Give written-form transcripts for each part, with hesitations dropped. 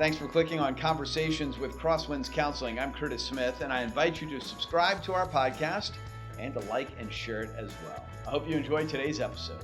Thanks for clicking on Conversations with Crosswinds Counseling. I'm Curtis Smith, and I invite you to subscribe to our podcast and to like and share it as well. I hope you enjoyed today's episode.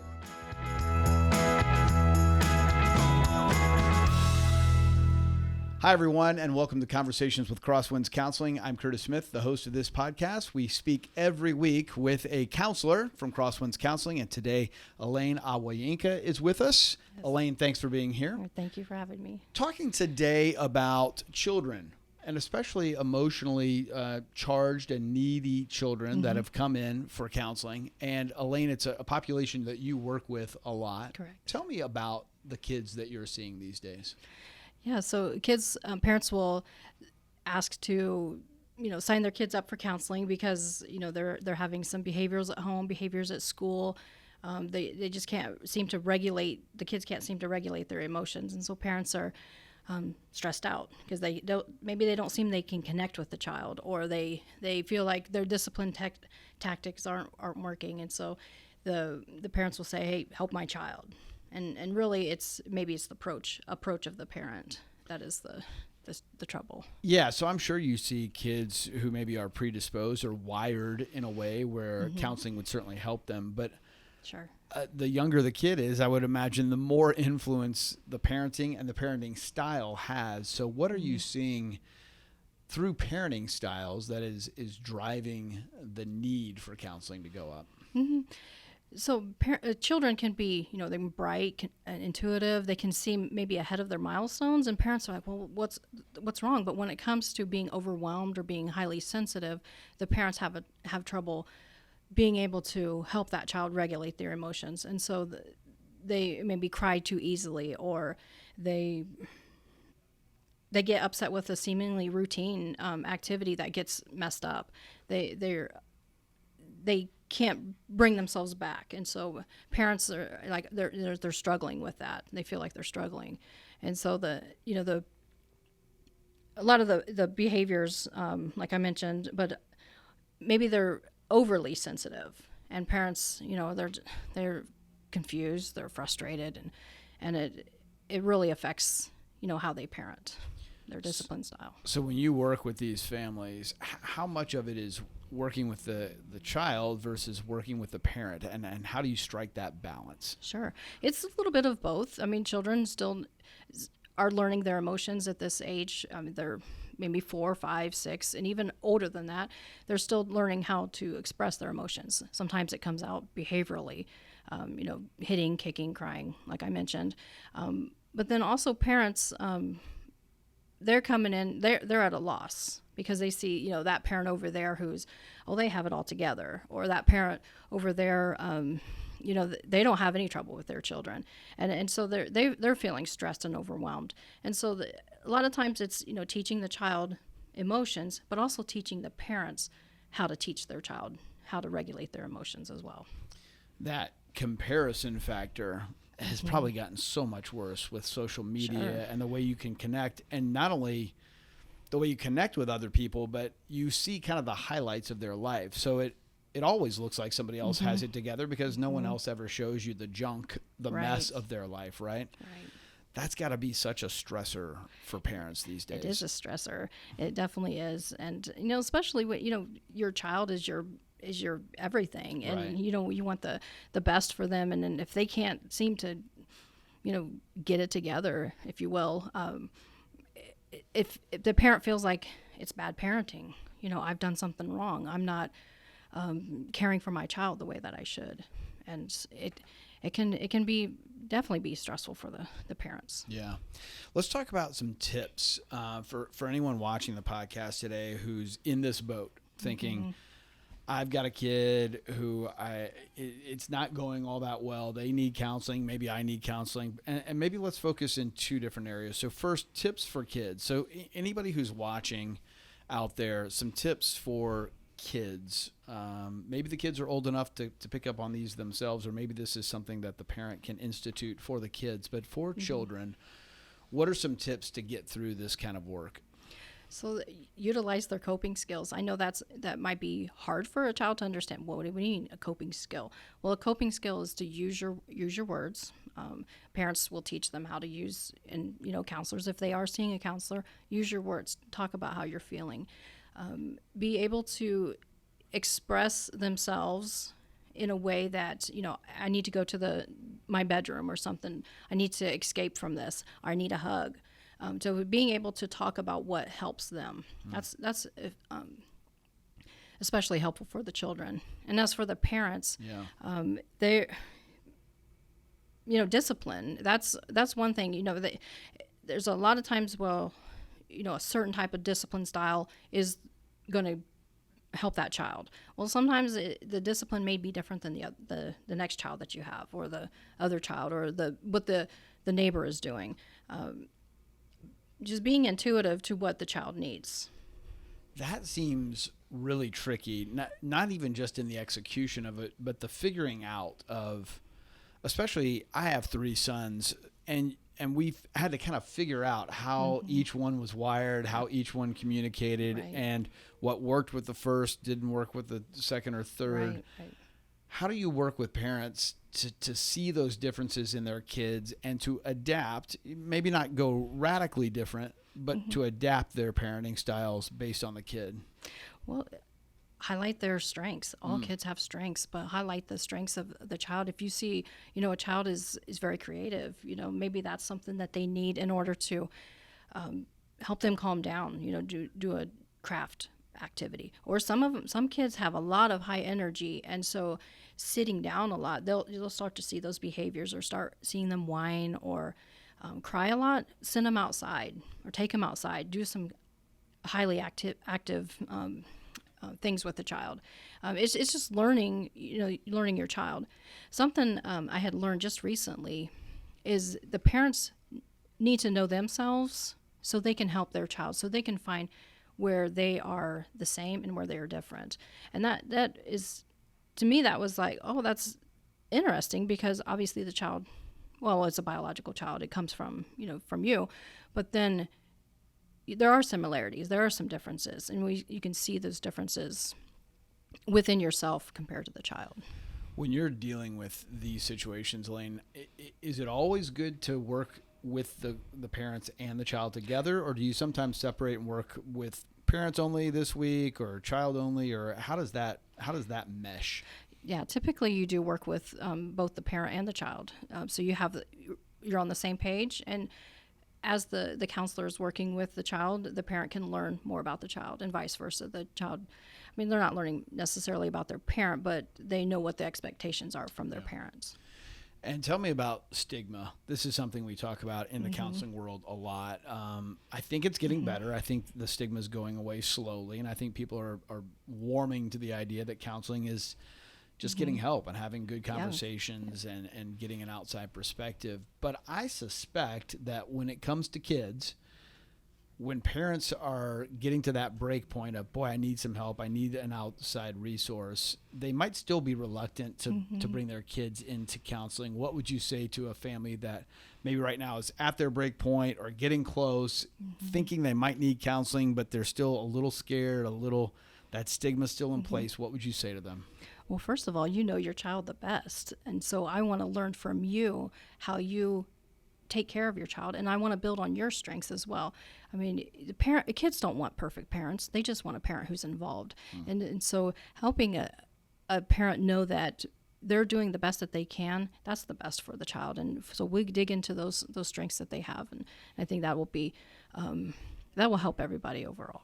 Hi, everyone, and welcome to Conversations with Crosswinds Counseling. I'm Curtis Smith, the host of this podcast. We speak every week with a counselor from Crosswinds Counseling, and today, Esther Awoyinka is with us. Yes. Elaine, thanks for being here. Thank you for having me. Talking today about children, and especially emotionally charged and needy children that have come in for counseling. And Elaine, it's a population that you work with a lot. Correct. Tell me about the kids that you're seeing these days. Yeah, so kids, parents will ask to, sign their kids up for counseling because, they're having some behaviors at home, behaviors at school. They just can't seem to regulate, the kids can't seem to regulate their emotions. And so parents are stressed out because maybe they don't seem they can connect with the child, or they feel like their discipline tactics aren't working. And so the parents will say, hey, help my child. And really, it's the approach of the parent that is the trouble. Yeah, so I'm sure you see kids who maybe are predisposed or wired in a way where counseling would certainly help them. But sure, the younger the kid is, I would imagine, the more influence the parenting and the parenting style has. So what are you seeing through parenting styles that is driving the need for counseling to go up? So children can be, they're bright, intuitive. They can seem maybe ahead of their milestones, and parents are like, well, what's wrong? But when it comes to being overwhelmed or being highly sensitive, the parents have trouble being able to help that child regulate their emotions. And so they maybe cry too easily, or they get upset with a seemingly routine activity that gets messed up. They can't bring themselves back, and so parents are like they're struggling with that. They feel like they're struggling, and so a lot of the behaviors, like I mentioned, but maybe they're overly sensitive, and parents, they're confused, they're frustrated, and it really affects how they parent, their discipline style. So when you work with these families, how much of it is working with the child versus working with the parent, and how do you strike that balance? Sure. It's a little bit of both. I mean, children still are learning their emotions at this age. They're maybe 4, 5, 6, and even older than that. They're still learning how to express their emotions. Sometimes it comes out behaviorally, hitting, kicking, crying, like I mentioned. But then also parents, they're coming in, they're at a loss because they see, that parent over there they have it all together, or that parent over there, they don't have any trouble with their children, and so they're feeling stressed and overwhelmed. And so a lot of times it's teaching the child emotions, but also teaching the parents how to teach their child how to regulate their emotions as well. That comparison factor has probably gotten so much worse with social media and the way you can connect, and not only the way you connect with other people, but you see kind of the highlights of their life. So it always looks like somebody else has it together because no one else ever shows you the junk, the mess of their life, right? Right. That's got to be such a stressor for parents these days. It is a stressor. It definitely is. And, especially when, your child is your everything, and you want the best for them, and then if they can't seem to get it together, if you will, if the parent feels like it's bad parenting, I've done something wrong, I'm not caring for my child the way that I should, and it can be definitely be stressful for the parents. Yeah. Let's talk about some tips for anyone watching the podcast today who's in this boat thinking, I've got a kid who it's not going all that well. They need counseling. Maybe I need counseling. And maybe let's focus in two different areas. So first, tips for kids. So anybody who's watching out there, some tips for kids. Maybe the kids are old enough to pick up on these themselves, or maybe this is something that the parent can institute for the kids. But for children, what are some tips to get through this kind of work? So utilize their coping skills. I know that might be hard for a child to understand. What do we mean, a coping skill? Well, a coping skill is to use your words. Parents will teach them how to use, and counselors, if they are seeing a counselor, use your words. Talk about how you're feeling. Be able to express themselves in a way that, I need to go to my bedroom or something. I need to escape from this. Or I need a hug. So being able to talk about what helps them, that's especially helpful for the children. And as for the parents, they, discipline. That's one thing. There's a lot of times, a certain type of discipline style is going to help that child. Well, sometimes the discipline may be different than the next child that you have, or the other child, or what the neighbor is doing. Just being intuitive to what the child needs. That seems really tricky, not even just in the execution of it, but the figuring out of, especially I have 3 sons, and we've had to kind of figure out how each one was wired, how each one communicated, right. and what worked with the first didn't work with the second or third. Right. How do you work with parents to see those differences in their kids and to adapt, maybe not go radically different, but to adapt their parenting styles based on the kid? Well, highlight their strengths. All kids have strengths, but highlight the strengths of the child. If you see, a child is very creative, maybe that's something that they need in order to help them calm down, do a craft activity. Or some kids have a lot of high energy, and so sitting down a lot, you'll start to see those behaviors, or start seeing them whine or cry a lot. Send them outside, or take them outside. Do some highly active things with the child. It's just learning your child. Something I had learned just recently is the parents need to know themselves so they can help their child, so they can find where they are the same and where they are different. And that is, to me, that was like, oh, that's interesting, because obviously the child, well, it's a biological child. It comes from you, but then there are similarities. There are some differences, and you can see those differences within yourself compared to the child. When you're dealing with these situations, Elaine, is it always good to work with the parents and the child together, or do you sometimes separate and work with parents only this week, or child only, or how does that mesh? Yeah, typically you do work with both the parent and the child, so you're on the same page, and as the counselor is working with the child, the parent can learn more about the child, and vice versa. The child, they're not learning necessarily about their parent, but they know what the expectations are from their parents. And tell me about stigma. This is something we talk about in the counseling world a lot. I think it's getting better. I think the stigma is going away slowly, and I think people are warming to the idea that counseling is just getting help and having good conversations and getting an outside perspective. But I suspect that when it comes to kids, when parents are getting to that break point of, boy, I need some help, I need an outside resource, they might still be reluctant to bring their kids into counseling. What would you say to a family that maybe right now is at their break point or getting close, thinking they might need counseling, but they're still a little scared, that stigma's still in place? What would you say to them? Well, first of all, you know your child the best. And so I want to learn from you how you take care of your child, and I want to build on your strengths as well. The kids don't want perfect parents. They just want a parent who's involved. And so helping a parent know that they're doing the best that they can, that's the best for the child. And so we dig into those strengths that they have. And I think that will be, that will help everybody overall.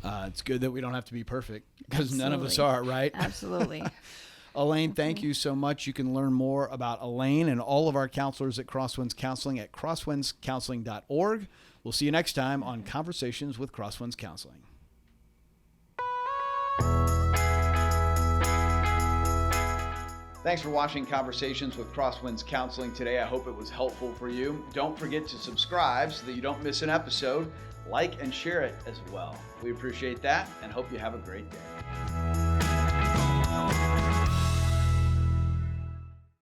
It's good that we don't have to be perfect, because none of us are, right? Absolutely. Elaine, thank you so much. You can learn more about Elaine and all of our counselors at Crosswinds Counseling at crosswindscounseling.org. We'll see you next time on Conversations with Crosswinds Counseling. Thanks for watching Conversations with Crosswinds Counseling today. I hope it was helpful for you. Don't forget to subscribe so that you don't miss an episode. Like and share it as well. We appreciate that and hope you have a great day.